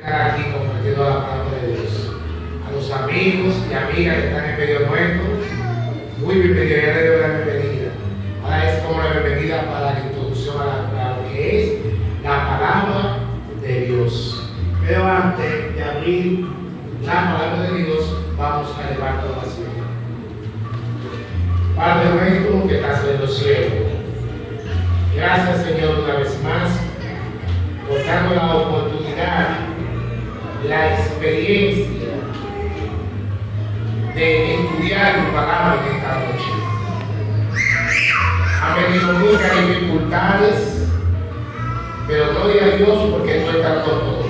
Estar aquí compartiendo la palabra de Dios. A los amigos y amigas que están en medio nuestro, muy bienvenidos, ya le doy la bienvenida. Ahora es como la bienvenida para la introducción a lo que es la palabra de Dios. Pero antes de abrir la palabra de Dios, vamos a elevar la oración. Padre nuestro que estás en los cielos, gracias Señor una vez más por darnos la oportunidad, la experiencia de estudiar tu palabra en esta noche. Han venido muchas dificultades, pero gloria a Dios porque tú estás con todo.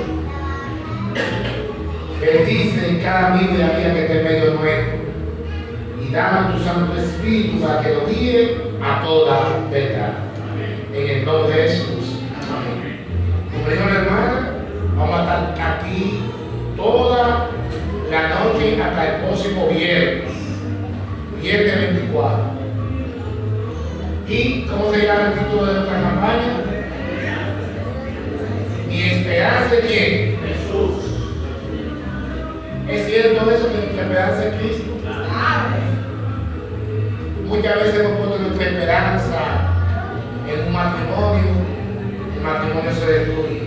Bendice cada Biblia mía que esté en medio nuestro y dame tu Santo Espíritu para que lo guíe a toda verdad. En el nombre de Jesús. Amén. Como dijo la hermana, vamos a estar aquí toda la noche hasta el próximo viernes 24. ¿Y cómo se llama el título de nuestra campaña? Mi esperanza en quién? Jesús. ¿Es cierto eso que nuestra esperanza es Cristo? Muchas veces hemos puesto nuestra esperanza en un matrimonio, el matrimonio se destruye.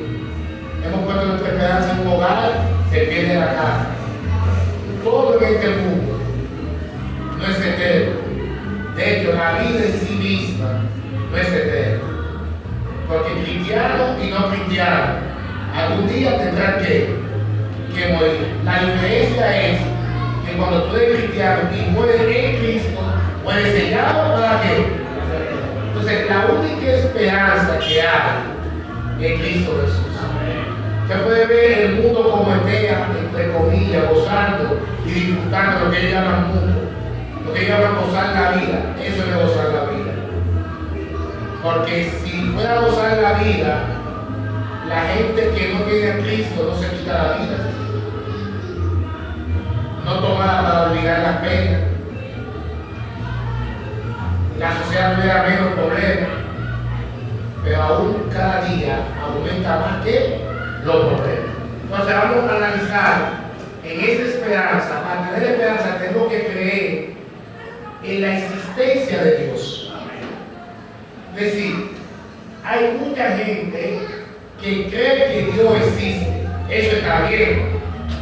Hemos puesto nuestra esperanza en un hogar, se pierde la casa. Todo en este mundo no es eterno. De hecho, la vida en sí misma no es eterna. Porque cristiano y no cristiano algún día tendrán que morir. La diferencia es que cuando tú eres cristiano y mueres en Cristo, mueres sellado para qué. Entonces, la única esperanza que hay es Cristo Jesús. Se puede ver el mundo como entera, entre comillas, gozando y disfrutando lo que ellos llaman mundo, lo que ellos llaman gozar la vida. Eso es gozar la vida. Porque si fuera gozar la vida, la gente que no tiene a Cristo no se quita la vida. No toma para olvidar las penas. La sociedad tuviera menos problemas, pero aún cada día aumenta más que los problemas. Entonces vamos a analizar en esa esperanza. Para tener esperanza tenemos que creer en la existencia de Dios. Es decir, hay mucha gente que cree que Dios existe. Eso está bien,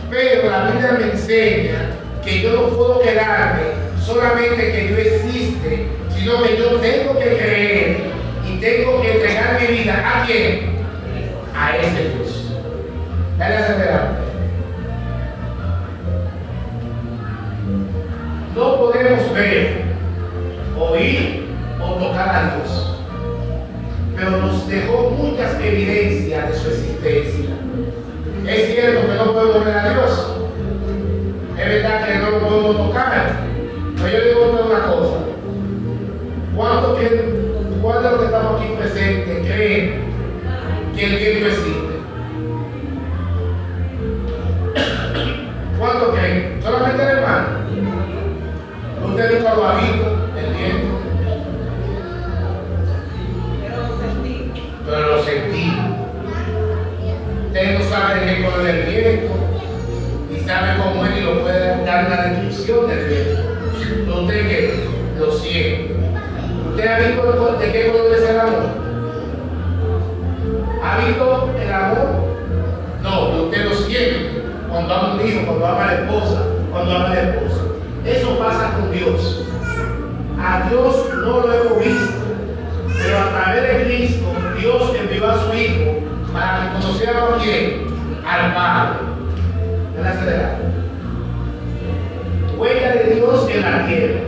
pero la Biblia me enseña que yo no puedo quedarme solamente que Dios existe, sino que yo tengo que creer y tengo que entregar mi vida ¿a quién? A ese Dios. Dale hacia adelante. No podemos ver, oír o tocar a Dios, pero nos dejó muchas evidencias de su existencia. Es cierto que no podemos ver a Dios, es verdad que no lo podemos tocar, pero yo digo una cosa: ¿cuántos de los que estamos aquí presentes creen que el viento existe? ¿Cuántos creen? ¿Solamente el hermano? ¿Usted nunca lo ha visto, el viento? Pero lo sentí. Usted no sabe de qué color es el viento, ni sabe cómo es, ni lo puede dar una descripción del viento. Pero usted que lo siente. ¿Usted ha visto de qué color es el amor? ¿Ha visto el amor? No, pero usted lo siente cuando ama un hijo, cuando ama a la esposa, cuando ama a la esposa. Eso pasa con Dios. A Dios no lo hemos visto, pero a través de Cristo, Dios envió a su Hijo para que conociéramos a quién, al Padre. Huella de Dios en la tierra.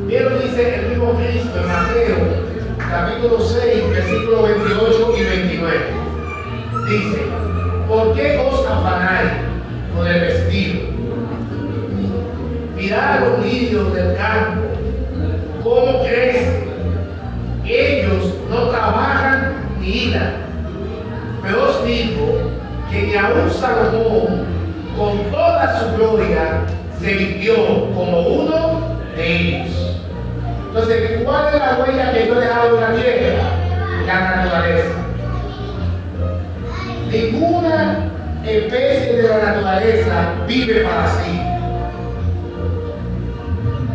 Bien lo dice el mismo Cristo en Mateo, capítulo 6, versículos 28 y 29. Dice: ¿por qué os afanáis con el vestido? Mirad a los lirios del campo, cómo crecen. Ellos no trabajan ni hilan. Pero os digo que ni aun Salomón, con toda su gloria, se vistió como uno de ellos. Entonces, ¿cuál es la huella que yo he dejado en la tierra? La naturaleza. Ninguna especie de la naturaleza vive para sí.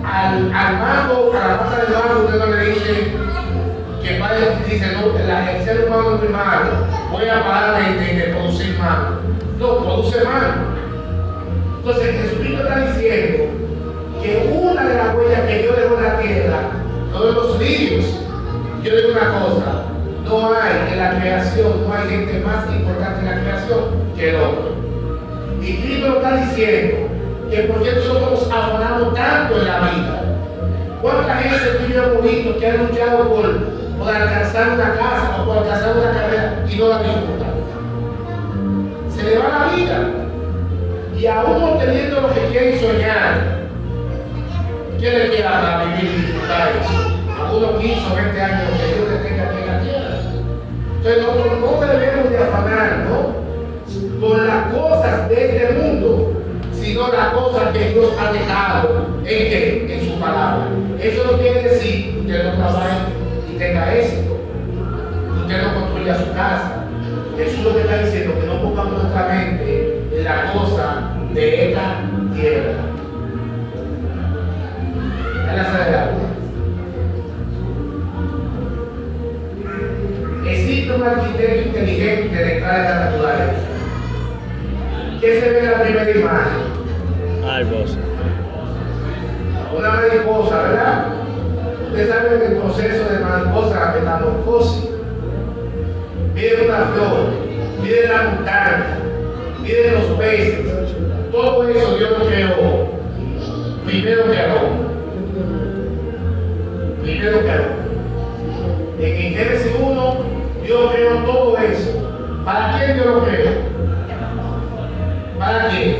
Al mango, a la mata del mango, usted no le dice que dice, no, el ser humano es muy malo, voy a parar de producir mango. No, produce mango. Entonces Jesucristo está diciendo que una de las huellas que Dios dejó en la tierra, todos los ríos, yo digo una cosa, no hay en la creación, no hay gente más importante en la creación que el hombre. Y Cristo lo está diciendo que porque nosotros nos afanamos tanto en la vida. ¿Cuánta gente tú y yo hemos visto que ha luchado por alcanzar una casa o por alcanzar una carrera y no la disfrutan? Se le va la vida. Y aún obteniendo lo que quieren soñar, ¿qué le queda para vivir y disfrutar eso? Algunos 15 o 20 años que Dios le tenga aquí en la tierra. Entonces nosotros no debemos de afanarnos por las cosas de este mundo, sino las cosas que Dios ha dejado en su palabra. Eso no quiere decir que usted no trabaje y tenga éxito, que usted no construya su casa. Jesús lo que está diciendo que no pongamos nuestra mente en la cosa de esta tierra. En la sala de agua. Existe un arquitecto inteligente detrás de la naturaleza. ¿Qué se ve en la primera imagen? Mariposa. Una mariposa, ¿verdad? Ustedes saben el proceso de mariposa, la metamorfosis. Miren una flor, miren la montaña, miren los peces. Todo eso Dios lo creó. Primero que al hombre. Primero que al hombre. En Génesis 1, Dios creó todo eso. ¿Para quién Dios lo creó? ¿Para quién?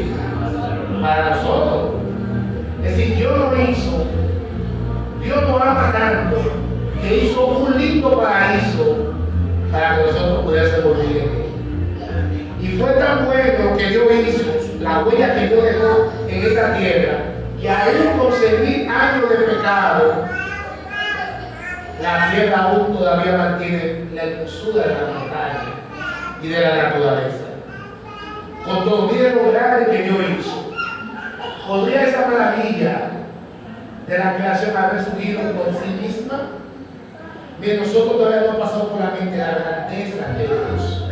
Para nosotros. Es decir, Dios nos ama tanto que hizo un lindo paraíso para que nosotros pudiésemos vivir en él. Y fue tan bueno que Dios hizo la huella que Dios dejó en esta tierra, que aún con 6.000 años de pecado, la tierra aún todavía mantiene la hermosura de la montaña y de la naturaleza. Con todo, miren lo grande que Dios hizo. ¿Podría esa maravilla de la creación haber surgido por sí misma? Bien, nosotros todavía no pasamos por la mente la grandeza de Dios.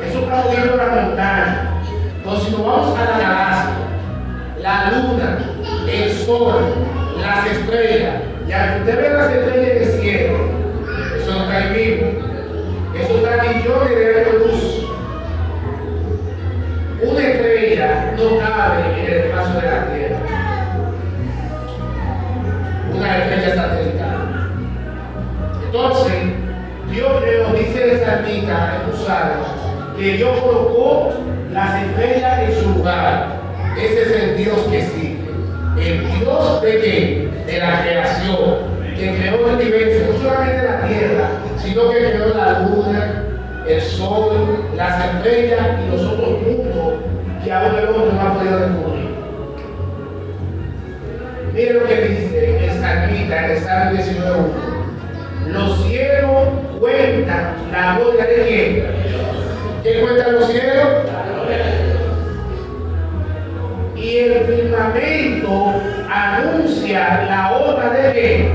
Eso está viendo la montaña. Entonces, si nos vamos a la galaxia, la luna, el sol, las estrellas, y al usted ve las estrellas en el cielo, eso no está ahí mismo. Eso está a millones de años de luz. Una estrella no cabe en el espacio de la Tierra. Una estrella satelital. Entonces, Dios creó, dice el salmista en tus salmos, que Dios colocó las estrellas en su lugar. Ese es el Dios que existe. El Dios de qué? De la creación, que creó el universo, no solamente la tierra, sino que creó la luna, el sol, las estrellas y los otros mundos que aún el hombre no ha podido descubrir. Miren lo que dice el salmista en el Salmo 19:1. Los cielos cuentan la gloria de quién. ¿Qué cuentan los cielos? Y el firmamento anuncia la obra de qué.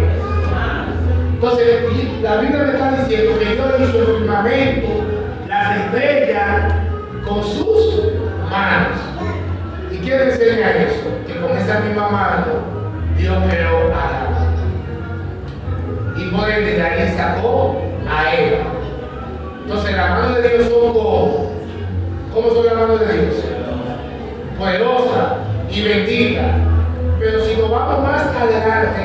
Entonces, la Biblia me está diciendo que Dios hizo el firmamento, las estrellas, con sus manos. ¿Y qué me enseña eso? Que con esa misma mano Dios creó a Adán. Y por ende de ahí sacó a Eva. Entonces, la mano de Dios son como. ¿Cómo son las manos de Dios? Poderosa y bendita. Pero si nos vamos más adelante,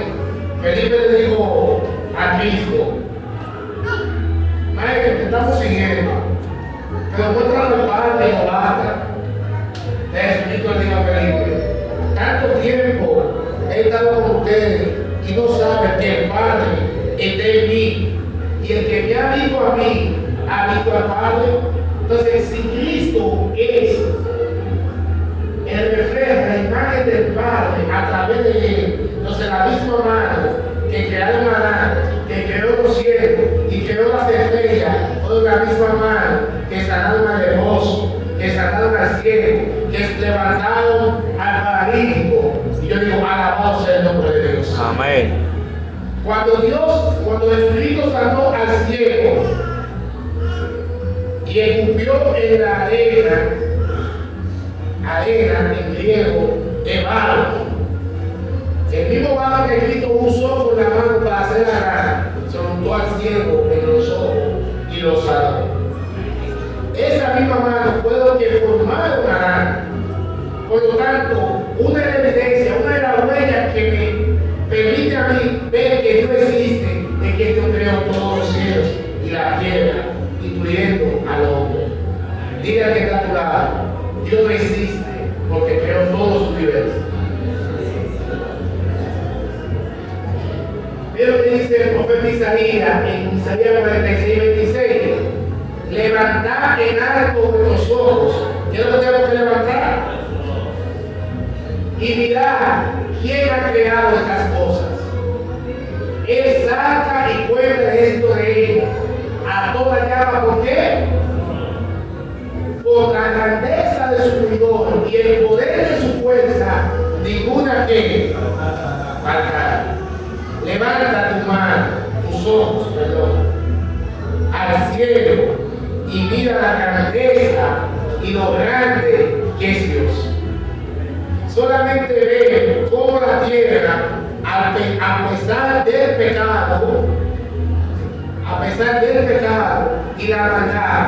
Felipe le dijo a Cristo: Maestro, te estamos siguiendo, pero muéstranos el Padre y la basta. Cristo le dijo a Felipe: tanto tiempo he estado con ustedes y no saben que el Padre está en mí, y el que me ha visto a mí ha visto al Padre. Entonces, si Cristo es el reflejo, la imagen del Padre a través de él, entonces la misma mano que crearon a Adán, que creó los cielos y creó las estrellas, fue la misma mano que sanaron al leproso, que sanaron al ciego, que levantaron al paralítico. Y yo digo, alabado sea el nombre de Dios. Amén. Cuando Jesucristo sanó al ciego y escupió en la arena en griego, es barro. El mismo barro que Cristo usó con la mano para hacer la rana, se untó al ciego en los ojos y lo sanó. Esa misma mano fue lo que formaron la rana. Por lo tanto, una de las evidencias, una de las huellas que me permite a mí ver que Dios existe, es que Dios creó todos los cielos y la tierra, incluyendo al hombre. Diga que está a tu lado, Dios no existe porque creó todo su universo. Mira lo que dice el profeta Isaías en Isaías 46:26. Levantad en alto vuestros ojos. ¿Qué es lo que tenemos que levantar? Y mirad quién ha creado estas cosas. Él saca y cuenta el éxito de ella. A toda llama, ¿por qué? Por la grandeza de su vigor y el poder de su fuerza, ninguna que faltará. Levanta tu mano, tus ojos, al cielo y mira la grandeza y lo grande que es Dios. Solamente ve cómo la tierra, a pesar del pecado y la maldad,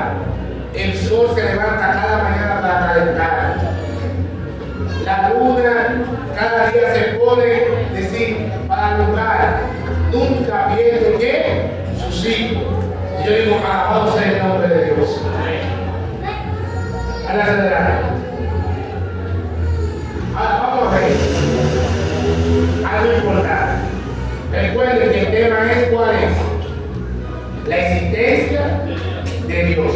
el sol se levanta cada mañana para calentar. La luna cada día se pone, para alumbrar. Nunca pierde ¿qué? Su ciclo. Yo digo, alabado sea el nombre de Dios. Adelante. Ahora vamos a ver algo importante. Recuerden que el tema es ¿cuál es? La existencia de Dios.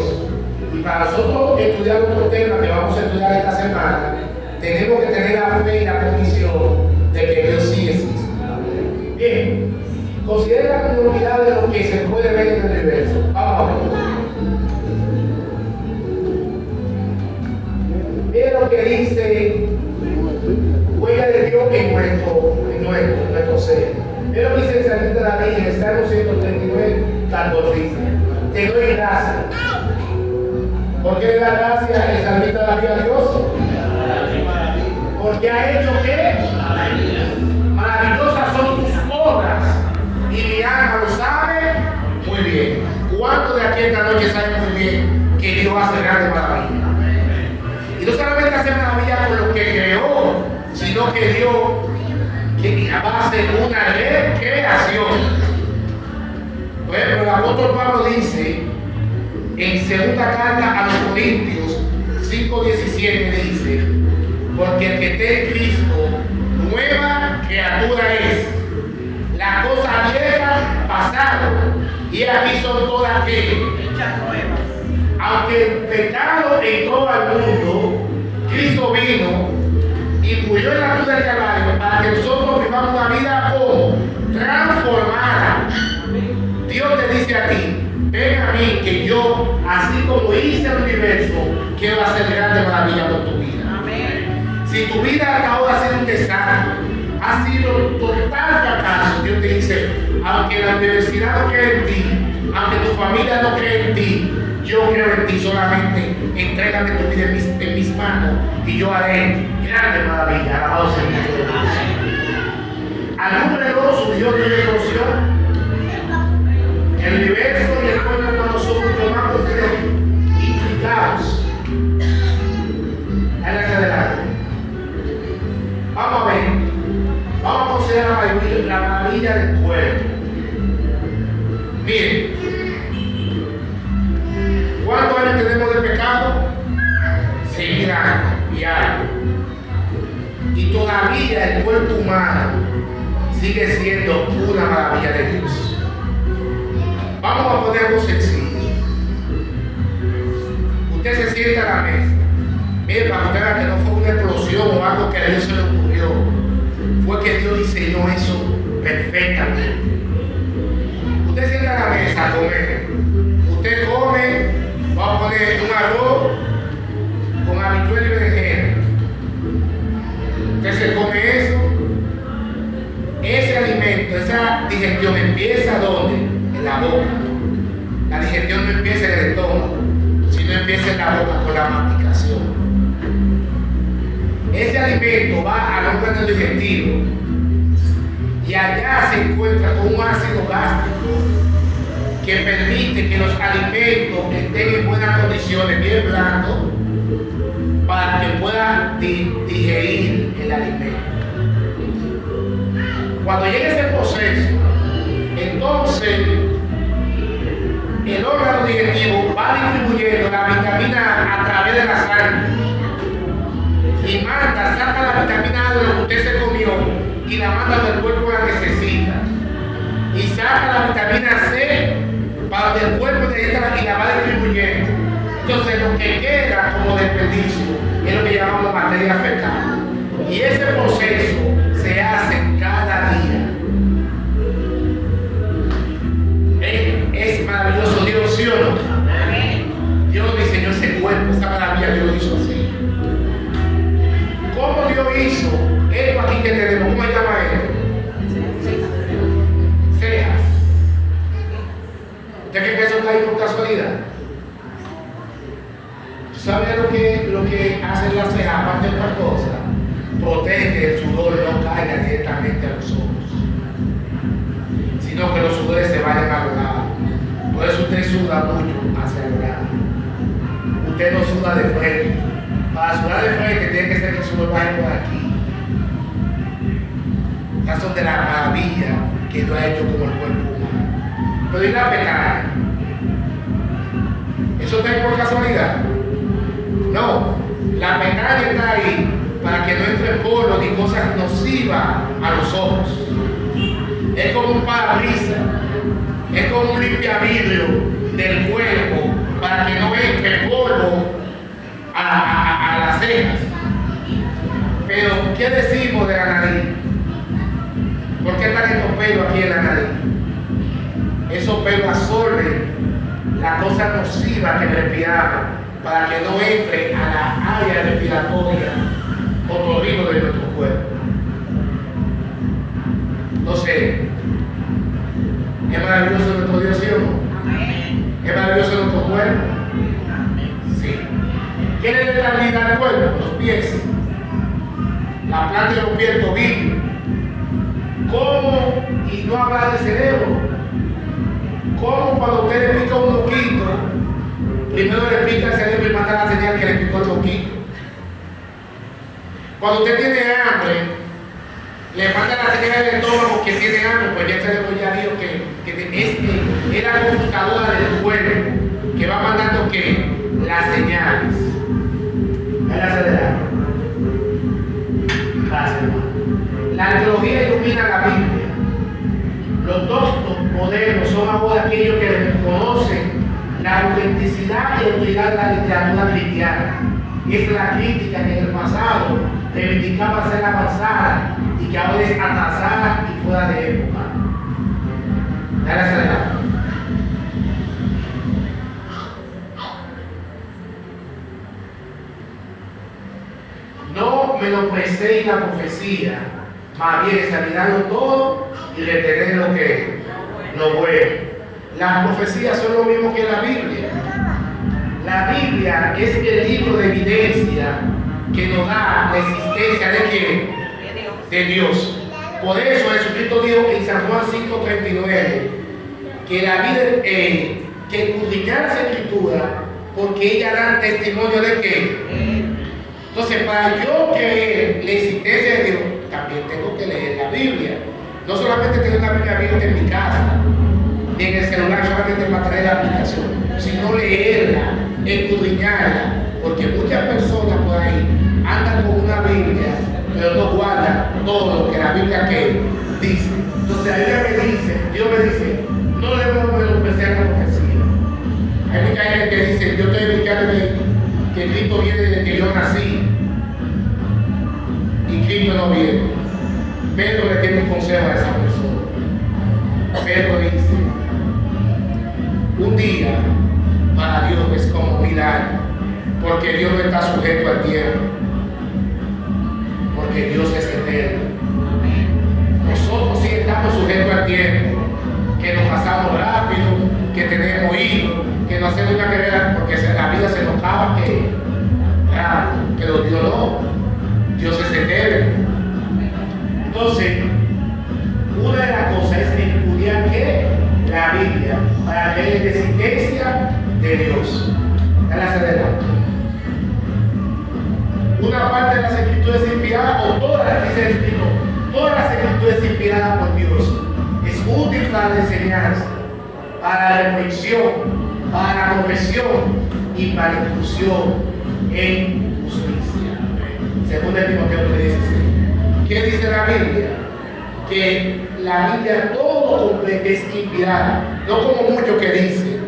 Y para nosotros estudiar otro tema que vamos a estudiar esta semana, tenemos que tener la fe y la convicción de que Dios sí existe. Bien, considera la comunidad de lo que se puede ver en el universo. Vamos a ver. Mira lo que dice huella de Dios en nuestro ser. Mira lo que dice el salmista David en el Salmo 139, 14. Dice: te doy gracias. ¿Por qué le da gracias el salmista David a Dios? Porque ha hecho ¿qué? Maravillosas son tus obras y mi alma lo sabe muy bien. ¿Cuántos de aquí esta noche saben muy bien que Dios hace grandes maravillas? Y no solamente hace maravillas con lo que creó, sino que Dios va a hacer una recreación. Por ejemplo, el apóstol Pablo dice en segunda carta a los Corintios 5:17, dice: porque el que esté en Cristo, nueva criatura es. Las cosas viejas pasaron y aquí son todas hechas nuevas. Aunque el pecado entró al mundo, Cristo vino y murió en la cruz del Calvario para que nosotros vivamos una vida como transformada. Dios te dice a ti: ven a mí, que yo, así como hice el universo, quiero hacer grandes maravillas por tu vida. Si tu vida acabó de ser un desastre, ha sido total fracaso, Dios te dice: aunque la universidad no cree en ti, aunque tu familia no cree en ti, yo creo en ti. Solamente entrégame tu vida en mis manos y yo haré grandes maravillas. Alabado sea el nombre de Dios. Al número 2, Dios te reconoció. El universo y el pueblo humano son mucho más implicados. Adelante. Vamos a ver. Vamos a considerar la maravilla del pueblo. Miren, ¿cuántos años tenemos de pecado? 6.000 años y algo. Y todavía el cuerpo humano sigue siendo una maravilla de Dios. Vamos a poner algo sencillo. Usted se sienta a la mesa. Mire, para que usted vea que no fue una explosión o algo que a Dios se le ocurrió. Fue que Dios diseñó eso perfectamente. Usted sienta a la mesa a comer. Usted come, va a poner un arroz con habichuela y berenjena. Usted se come eso, ese alimento, esa digestión empieza ¿dónde? En la boca. La digestión no empieza en el estómago, sino empieza en la boca con la masticación. Ese alimento va al órgano digestivo y allá se encuentra con un ácido gástrico que permite que los alimentos estén en buenas condiciones, bien blandos, para que pueda digerir el alimento. Cuando llegue ese proceso, entonces el órgano digestivo va distribuyendo la vitamina A través de la sangre y saca la vitamina A de lo que usted se comió y la manda del cuerpo la necesita, y saca la vitamina C para que el cuerpo necesita y la va distribuyendo. Entonces lo que queda como desperdicio es lo que llamamos materia fecal, y ese proceso se hace cada día. Es maravilloso Dios, ¿sí o no? Dios diseñó ese cuerpo, esa maravilla, Dios lo hizo así. ¿Cómo Dios hizo esto aquí que tenemos? ¿Cómo se llama esto? Cejas. ¿Usted cree que eso está ahí por casualidad? ¿Tú sabes lo que hacen las cejas, aparte de otra cosa? Protege que el sudor no caiga directamente a los ojos, sino que los sudores se vayan a los lados. Por eso usted suda mucho hacia el lado. Usted no suda de frente. Para sudar de frente tiene que ser que el sudor vaya por aquí. Estas son de las maravillas que Dios ha hecho como el cuerpo humano. Pero ¿y la pecada? ¿Eso está ahí por casualidad? No. La pecada está ahí para que no entre polvo ni cosas nocivas a los ojos. Es como un parabrisas, es como un limpiavidrio del cuerpo para que no entre polvo a las cejas. Pero, ¿qué decimos de la nariz? ¿Por qué están estos pelos aquí en la nariz? Esos pelos absorben la cosa nociva que respiramos para que no entre a la área respiratoria otorrino de nuestro cuerpo. Entonces, ¿es maravilloso nuestro Dios, sí o no? ¿Es maravilloso nuestro cuerpo? Sí. ¿Quién le da estabilidad al cuerpo? Los pies. La planta de los pies, el tobillo. ¿Cómo? Y no hablar del cerebro. ¿Cómo cuando usted le pica un moquito, primero le pica el cerebro y manda la señal que le picó el moquito? Cuando usted tiene hambre, le manda la señal del estómago que tiene hambre, pues ya el cerebro ya dijo que es la computadora del cuerpo que va mandando que las señales. Ahí la acelerar. Gracias, hermano. La arqueología ilumina la Biblia. Los doctos modernos son ahora aquellos que reconocen la autenticidad y autoridad de la literatura cristiana. Es la crítica que en el pasado reivindicaba ser avanzada y que ahora es atrasada y fuera de época. Dale acelerar. No menosprecéis la profecía, más bien examinarlo todo y retener lo bueno. Las profecías son lo mismo que la Biblia. La Biblia es el libro de evidencia que nos da la existencia de ¿quién? De Dios. Por eso Jesucristo dijo en San Juan 5:39 que la vida, que escudriñar las escrituras, porque ellas dan testimonio de que. Entonces, para yo creer la existencia de Dios, también tengo que leer la Biblia. No solamente tener una Biblia abierta en mi casa, ni en el celular solamente para traer la aplicación, sino leerla, escudriñarla, porque muchas personas por ahí andan con una Biblia, pero no guardan todo lo que la Biblia que dice. Entonces, Dios me dice, no debemos menospreciar la profecía. Hay mucha gente que dice, yo estoy explicando que Cristo viene desde que yo nací y Cristo no viene. Pedro le tiene un consejo a esa persona. Pedro dice, un día para Dios es como 1000 años Porque Dios no está sujeto al tiempo. Porque Dios es eterno. Nosotros sí estamos sujetos al tiempo. Que nos pasamos rápido, que tenemos hijos, que no hacemos una carrera porque la vida se nos acaba, pero Dios no. Dios es eterno. Entonces, una de las cosas es estudiar ¿qué? La Biblia, para ver la existencia de Dios. Dale hacia adelante. Una parte de las escrituras inspiradas, o todas las escrituras inspiradas por Dios, es útil para la enseñanza, para la reflexión, para la corrección y para la instrucción en justicia. Según el Timoteo 3:16. ¿Qué dice la Biblia? Que la Biblia todo completo es inspirada, no como muchos que dicen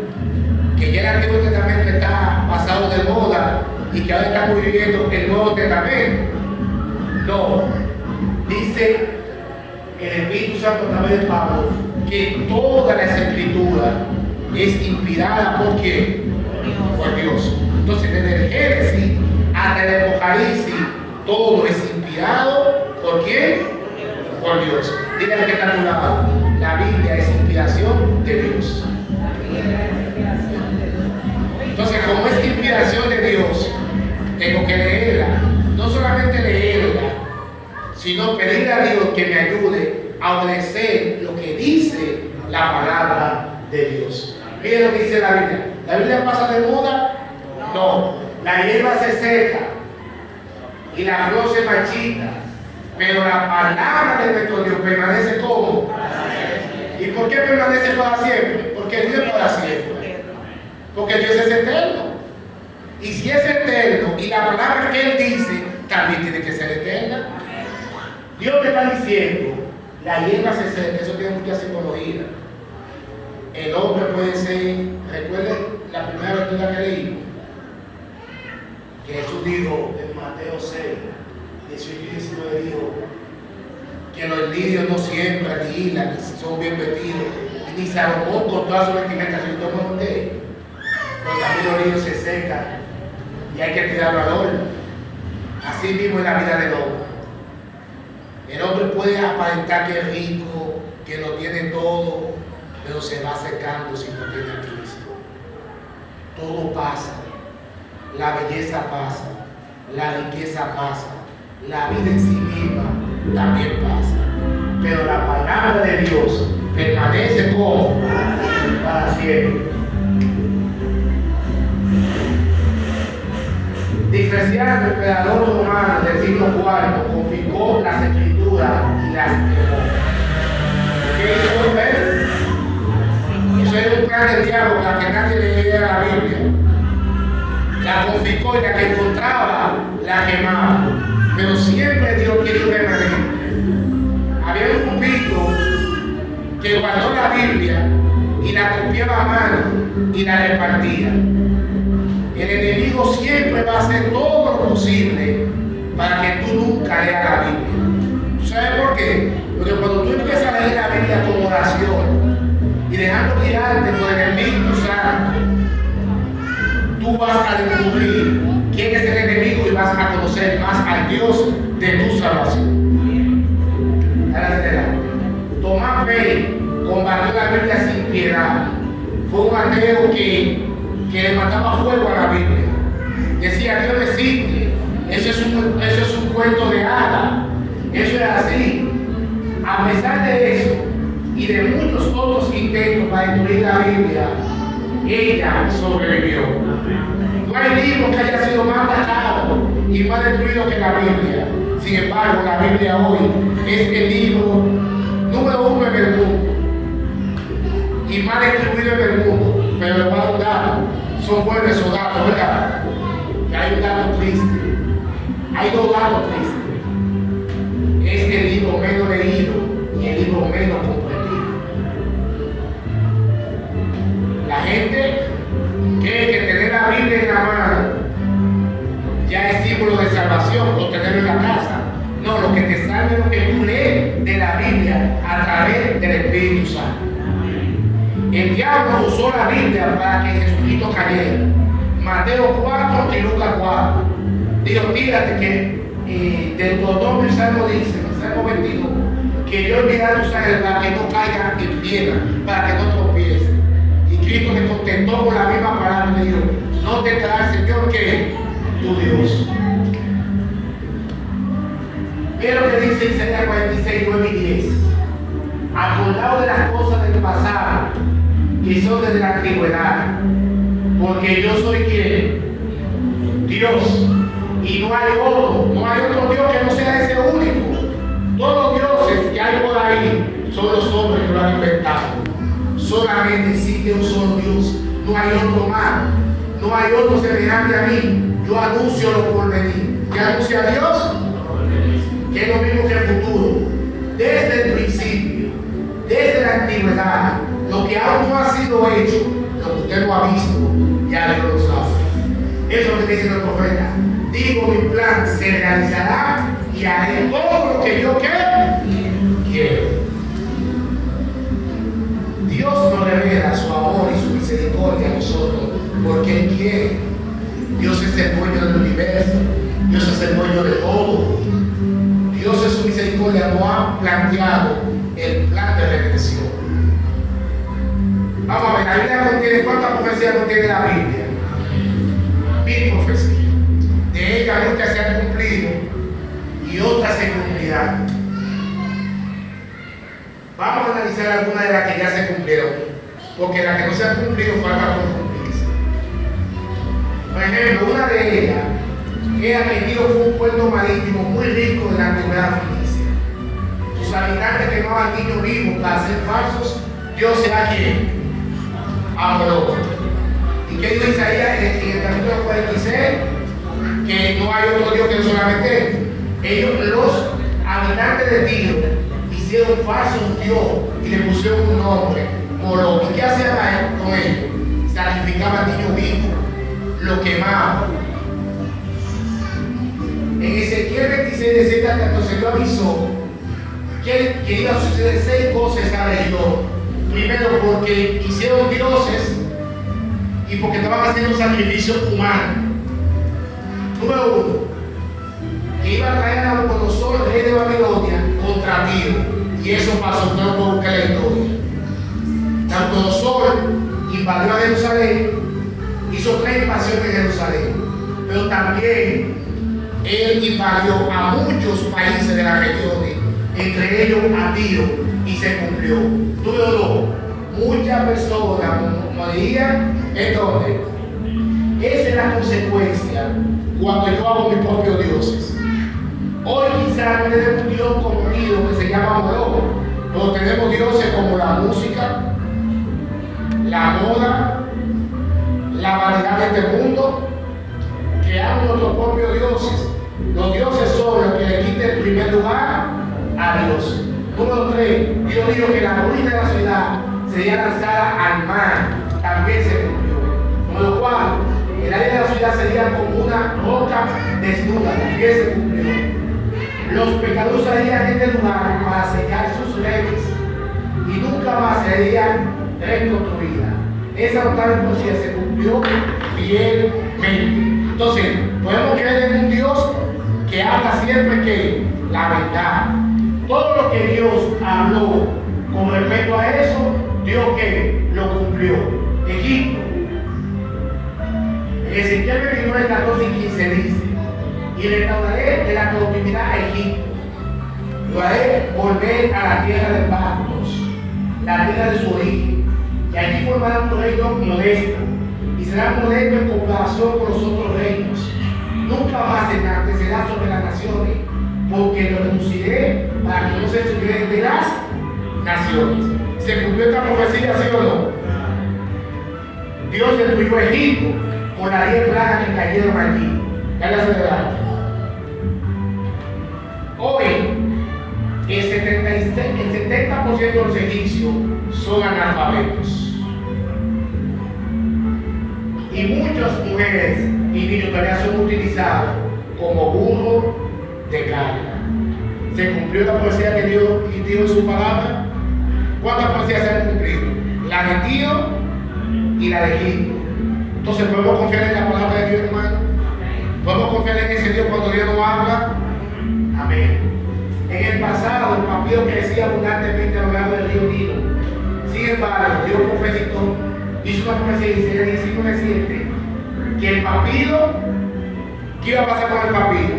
que ya el Antiguo Testamento está pasado de moda y que ahora estamos viviendo el Nuevo Testamento. No, dice el Espíritu Santo a través de Pablo que toda la escritura es inspirada ¿por quién? Por Dios. Entonces desde el Génesis hasta el Apocalipsis todo es inspirado ¿por quién? Por Dios. Dile al que está a tu lado, la Biblia es inspiración de Dios. Entonces, como es inspiración de Dios, tengo que leerla. No solamente leerla, sino pedirle a Dios que me ayude a obedecer lo que dice la palabra de Dios. Mire lo que dice la Biblia. ¿La Biblia pasa de moda? No. La hierba se seca y la flor se marchita, pero la palabra de nuestro Dios permanece como. ¿Y por qué permanece para siempre? Porque Dios es para siempre. Porque Dios es eterno. Y si es eterno y la palabra que Él dice también tiene que ser eterna. Dios me está diciendo, la hierba se seca, eso tiene mucha simbología. El hombre puede ser, recuerden la primera lectura que leímos, que Jesús dijo en Mateo 6, 18 y 19 dijo que los lirios no siembran ni hilan, ni son bien vestidos, ni Salomón con toda su vestimenta se toma usted. Pero también los lirios se secan y hay que tirarlo al horno. Así mismo es la vida del hombre. El hombre puede aparentar que es rico, que lo tiene todo, pero se va secando si no tiene a Cristo. Todo pasa, la belleza pasa, la riqueza pasa, la vida en sí misma también pasa, pero la palabra de Dios permanece como para siempre. Diocleciano, el emperador romano del siglo IV, confiscó las escrituras y las quemó. ¿Qué hizo él? Eso era un plan del diablo para que nadie leyera la Biblia. La confiscó y la que encontraba la quemaba. Pero siempre Dios quiere un remanente. Había un grupito que guardó la Biblia y la copiaba a mano y la repartía. El enemigo siempre va a hacer todo lo posible para que tú nunca leas la Biblia. ¿Sabes por qué? Porque cuando tú empiezas a leer la Biblia con oración y dejando guiarte por el Espíritu Santo, tú vas a descubrir quién es el enemigo y vas a conocer más al Dios de tu salvación. Tomás Pei combatió la Biblia sin piedad. Fue un ateo que le mandaba fuego a la Biblia. Decía, Dios no existe. Eso es un cuento de hadas. Eso es así. A pesar de eso y de muchos otros intentos para destruir la Biblia, ella sobrevivió. No hay libro que haya sido más atacado y más destruido que la Biblia. Sin embargo, la Biblia hoy es el libro número 1 en el mundo y más destruido en el mundo. Pero le voy a dar un dato. Son buenos esos datos, ¿verdad? Y hay un dato triste. Hay dos datos tristes. Es el libro menos leído y el libro menos comprendido. La gente cree que tener la Biblia en la mano ya es símbolo de salvación o tenerlo en la casa. No, lo que te salve es lo que tú lees de la Biblia a través del Espíritu Santo. El diablo usó la Biblia para que Jesucristo cayera. Mateo 4 y Lucas 4. Digo, fíjate que Deuteronomio y Salmo dice, en Salmo 22, que Dios enviará tu sangre para que no caiga en piedra, para que no tropiece. Y Cristo le contestó con la misma palabra y dijo, no te traerá el Señor que tu Dios. Mira lo que dice Isaías 46, 9 y 10. Acordado de las cosas del pasado, que son desde la antigüedad, porque yo soy quien, Dios, y no hay otro Dios que no sea ese único. Todos los dioses que hay por ahí son los hombres que lo han inventado. Solamente existe un solo Dios, no hay otro más, no hay otro semejante a mí. Yo anuncio lo por venir. ¿Qué anuncia Dios? Que es lo mismo que el futuro. Desde el principio, desde la antigüedad, lo que aún no ha sido hecho, lo que usted no ha visto, ya Dios lo sabe. Eso es lo que dice el profeta. Digo, mi plan se realizará y haré todo lo que yo quiero. Dios nos revela su amor y su misericordia a nosotros, porque Él quiere. Dios es el dueño del universo, Dios es el dueño de todo. Dios en su misericordia nos ha planteado el plan de redención. Vamos a ver, la Biblia contiene, ¿cuántas profecías contiene la Biblia? 1000 profecías. De ellas muchas se han cumplido y otras se cumplirán. Vamos a analizar algunas de las que ya se cumplieron, porque las que no se han cumplido faltan por cumplirse. Por ejemplo, una de ellas era que Tiro fue un puerto marítimo muy rico de la antigüedad fenicia. Sus habitantes quemaban niños vivos para ser falsos. Dios será quien amoró. ¿Y qué dijo Isaías en el capítulo 46? Que no hay otro Dios que no solamente ellos, los habitantes de Tiro, hicieron falso un Dios y le pusieron un nombre, Moloch. ¿Y qué hacían con ellos? Sacrificaban niños vivos, los quemaban. En Ezequiel 26, de 7 al 14, Dios avisó que iba a suceder 6 cosas esa región. Primero, porque hicieron dioses y porque estaban haciendo sacrificios humanos. Número 1, que iba a traer a Nabucodonosor, rey de Babilonia, contra Tiro. Y eso pasó, no por buscar la historia. Nabucodonosor invadió a Jerusalén, hizo 3 invasiones en Jerusalén, pero también él invadió a muchos países de las regiones, entre ellos a Tiro, y se cumplió. Número 2, muchas personas morían. Entonces, esa es la consecuencia cuando yo hago mis propios dioses. Hoy quizás no tenemos un Dios como Tiro que se llama Moloch, pero tenemos dioses como la música, la moda, la vanidad de este mundo. Creamos nuestros propios dioses. Los dioses son los que le quiten el primer lugar a Dios. Número 3, Dios dijo que la ruina de la ciudad sería lanzada al mar. También se cumplió. Número 4, el área de la ciudad sería como una roca desnuda. También se cumplió. Los pecadores salían de este lugar para secar sus leyes y nunca más serían reconstruidas. Esa notable profecía se cumplió fielmente. Entonces, podemos creer en un Dios que habla siempre que la verdad. Todo lo que Dios habló con respecto a eso, Dios que lo cumplió. Egipto. En Ezequiel 29, 14 y 15 dice: y restauraré de la cautividad a Egipto. Lo haré volver a la tierra de pactos, la tierra de su origen. Y allí formará un reino modesto. Y será modesto en comparación con los otros reinos. Nunca más se enaltecerá sobre las naciones, porque lo reduciré para que no se subieran de las naciones. ¿Se cumplió esta profecía, sí o no? Dios destruyó a Egipto por las 10 plagas que cayeron allí. Ya las celebraron. Hoy, el 70% de los egipcios son analfabetos. Y muchas mujeres y niños todavía son utilizados como burros de carga. ¿Se cumplió la profecía que Dios dijo en su palabra? ¿Cuántas profecías se han cumplido? La de Tiro y la de Egipto. Entonces, ¿podemos confiar en la palabra de Dios, hermano? ¿Podemos confiar en ese Dios cuando Dios nos habla? Amén. En el pasado, el papiro crecía abundantemente a lo largo del río Nilo. Sin embargo, Dios profetizó, hizo una profecía en Isaías 19:7, que el papiro, ¿qué iba a pasar con el papiro?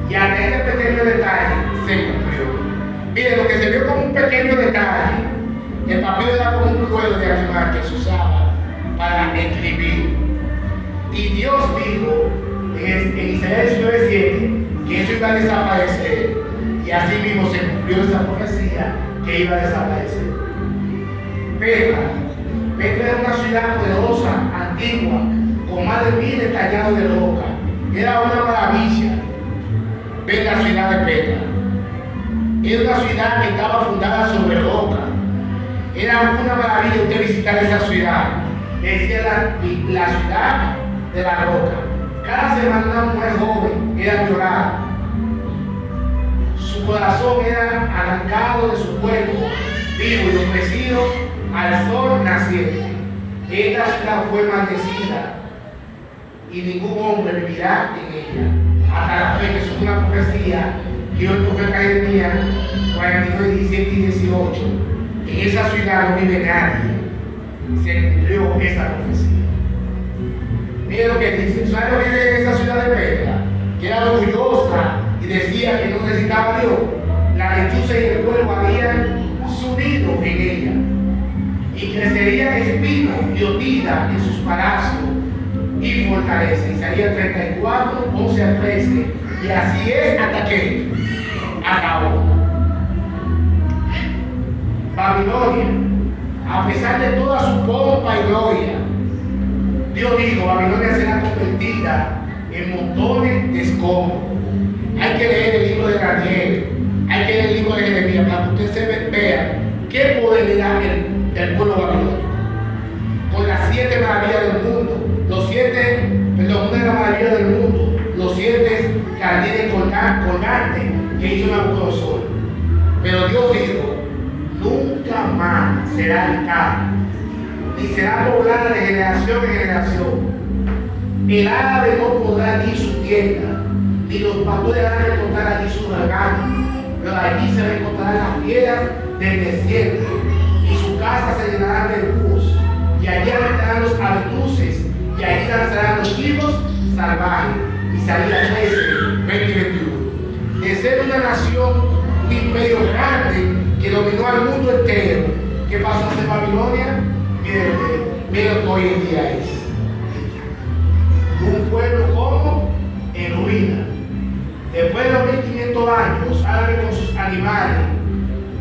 Y hasta este pequeño detalle se cumplió. Miren, lo que se vio como un pequeño detalle, el papiro era como un cuero de animal que se usaba para escribir. Y Dios dijo en Isaías 19:7 que eso iba a desaparecer. Y así mismo se cumplió esa profecía que iba a desaparecer. Petra era una ciudad poderosa, antigua, con más de 1000 tallados de roca. Era una maravilla ver la ciudad de Petra. Era una ciudad que estaba fundada sobre roca. Era una maravilla usted visitar esa ciudad. Decía la ciudad de la roca. Cada semana una mujer joven era violada. Su corazón era arrancado de su cuerpo vivo y ofrecido al sol naciente. Esta ciudad fue maldecida y ningún hombre vivirá en ella. Hasta la fe, que eso es una profecía que dio el profeta Jeremías 49, 17 y 18. En esa ciudad no vive nadie. Se cumplió esa profecía. Mira lo que dice. ¿Sabe lo que dice en esa ciudad de Petra? Que era orgullosa y decía que no necesitaba a Dios. La lechuza y el cuervo habían subido en ella. Y crecerían espinos y ortigas en sus palacios y fortaleza. Isaías 34, 11 al 13. Y así es hasta que acabó. Babilonia, a pesar de toda su pompa y gloria, Dios dijo, Babilonia será convertida en montones de escombros. Hay que leer el libro de Daniel, hay que leer el libro de Jeremías para que usted se vea qué poder le da el pueblo babilónico. Con las 7 maravillas del mundo, una de las maravillas del mundo, los 7 jardines colgantes que hizo Nabucodonosor. Pero Dios dijo, nunca más será habitada, ni será poblada de generación en generación. El árabe no podrá allí su tienda, ni los pastores van a encontrar allí su rebaño, pero allí se encontrarán las fieras del desierto, y su casa se llenará de búhos, y allí habitarán los avestruces, y allí danzarán los chivos salvajes. Isaías 13, 20 y 21. De ser una nación, un imperio grande que dominó al mundo entero, ¿qué pasó en Babilonia? Miren lo que hoy en día es. Un pueblo como en ruina. Después de los 1500 años, árabes con sus animales,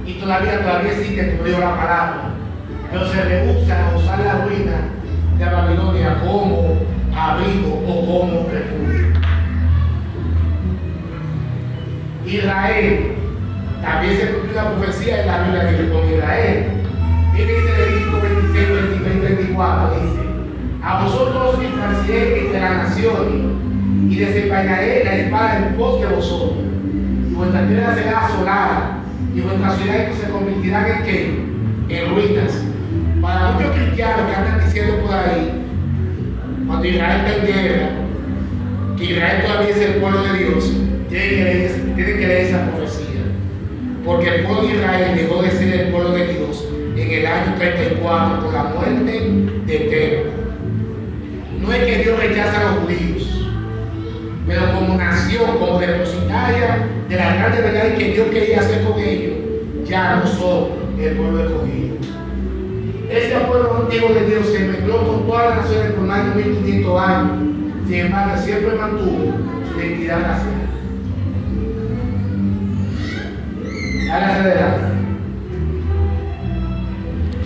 y todavía existe, como digo la palabra, pero se rehusan a usar la ruina de Babilonia como abrigo o como refugio. Israel, también se cumplió una profecía en la Biblia de con Israel. Miren dice Levítico 26, 23 y 34, dice: a vosotros esparciré entre las naciones y desenvainaré la espada en pos de vosotros, y vuestra tierra será asolada, y vuestras ciudades se convertirán en ¿qué? En ruinas. Para muchos cristianos que andan diciendo por ahí, cuando Israel está en guerra, que Israel todavía es el pueblo de Dios, tienen que leer esa profecía. Porque el pueblo de Israel dejó de ser el pueblo de Dios en el año 34 con la muerte de Tero. No es que Dios rechaza a los judíos, pero como nación, como depositaria de la grande verdad que Dios quería hacer con ellos, ya no son el pueblo escogido. Este pueblo antiguo de Dios se mezcló con todas las naciones por más de 1500 años. Sin embargo, siempre mantuvo su identidad racial. Hágase adelante.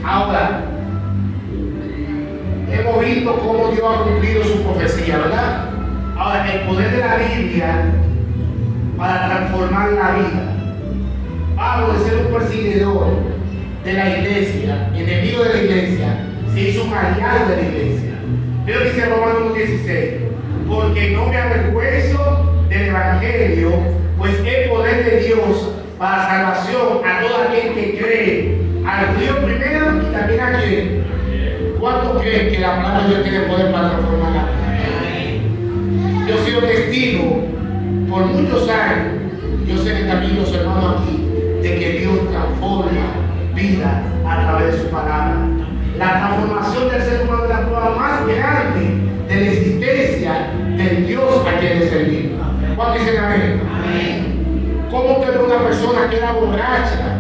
Ahora, hemos visto cómo Dios ha cumplido su profecía, ¿verdad? Ahora, el poder de la Biblia para transformar la vida. Pablo, de ser un perseguidor de la iglesia, enemigo de la iglesia, se hizo un aliado de la iglesia. Pero dice Romanos 1:16, porque no me avergüenzo del evangelio, pues es poder de Dios para salvación a todo aquel que cree, al judío primero y también a quien, ¿Cuántos creen que la palabra de Dios tiene poder para transformar la vida? Yo he sido testigo por muchos años, yo sé que también los hermanos aquí, de que Dios transforma vida a través de su palabra. La transformación del ser humano es la prueba más grande de la existencia del Dios a quien le servimos. ¿Cuántos dicen amén? ¿Cómo usted ve una persona que era borracha,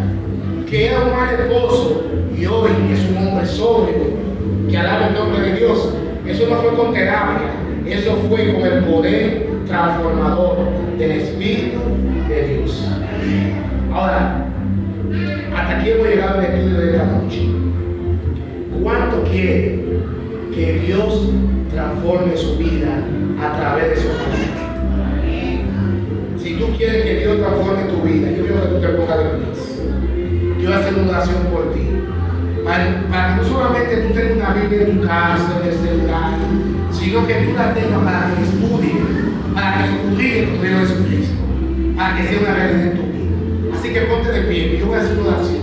que era un mal esposo y hoy es un hombre sobrio, que alaba el nombre de Dios? Eso no fue con terapia, eso fue con el poder transformador del Espíritu de Dios. Ahora, hasta aquí hemos llegado al estudio de esta noche. ¿Cuánto quiere que Dios transforme su vida a través de su palabra? Si tú quieres que Dios transforme tu vida, yo quiero que tú te pongas de pies. Yo voy a hacer una oración por ti. Para que no solamente tú tengas una Biblia en tu casa, en el celular, sino que tú la tengas para que estudies, para que estudies tu Dios Jesucristo, para que sea una realidad en tu vida. Así que ponte de pie, yo voy a hacer una oración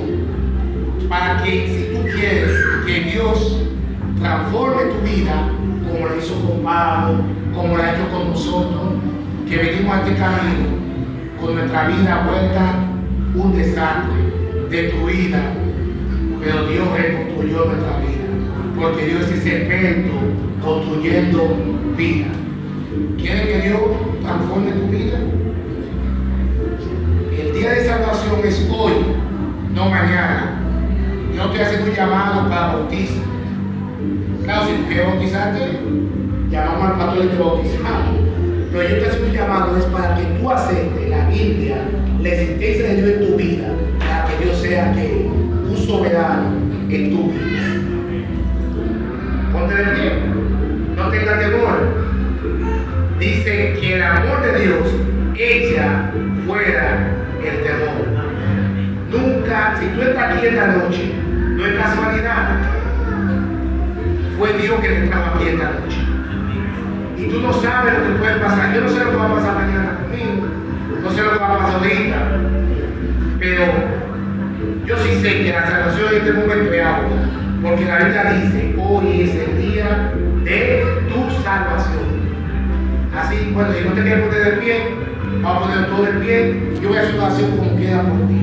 para que si tú quieres que Dios transforme tu vida, como lo hizo con Pablo, como lo ha hecho con nosotros, que venimos a este camino con nuestra vida vuelta un desastre, destruida, pero Dios reconstruyó nuestra vida, porque Dios es experto construyendo vida. ¿Quieres que Dios transforme tu vida? El día de salvación es hoy, no mañana. Yo estoy haciendo un llamado para bautizar. Claro, si tú quieres bautizarte, llamamos al pastor y te bautizamos. Pero yo estoy haciendo un llamado es para que tú aceptes la Biblia, la existencia de Dios en tu vida, para que Dios sea que un soberano en tu vida. Ponte de pie, no tengas temor. Dice que el amor de Dios echa fuera el temor. Nunca, si tú estás aquí esta noche, no es casualidad. Fue Dios que te trajo aquí esta noche. Y tú no sabes lo que puede pasar. Yo no sé lo que va a pasar mañana conmigo. No sé lo que va a pasar ahorita. Pero yo sí sé que la salvación en este momento es ahora. Porque la Biblia dice, hoy es el día de tu salvación. Así, bueno, si no te quieres poner de pie, vamos a poner todo de pie. Yo voy a hacer una oración como quiera por ti.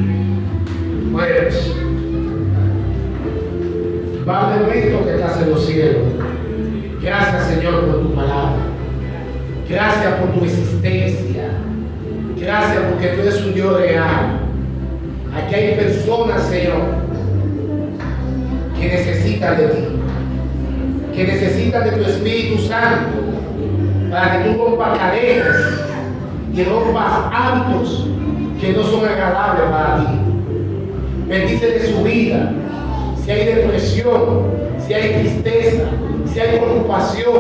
Pues, Padre nuestro que estás en los cielos, gracias Señor por tu palabra, gracias por tu existencia, gracias porque tú eres un Dios real. Aquí hay personas, Señor, que necesitan de ti, que necesitan de tu Espíritu Santo, para que tú rompas cadenas y rompas hábitos que no son agradables para ti. Bendícele su vida. Si hay depresión, si hay tristeza, si hay preocupación,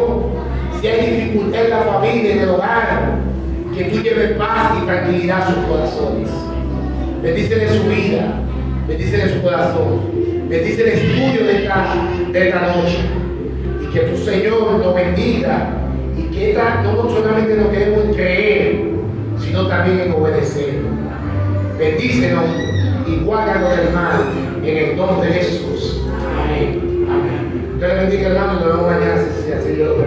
si hay dificultad en la familia, en el hogar, que tú lleves paz y tranquilidad a sus corazones. Bendícele su vida, bendícele su corazón, bendícele el estudio de esta noche. Y que tu Señor nos bendiga y que no solamente nos queremos en creer, sino también en obedecer. Bendícenos y guárdanos del mal en el nombre de Jesús. Amén. Amén. Dios le bendiga, hermano, y nos vemos mañana si así Dios lo permite.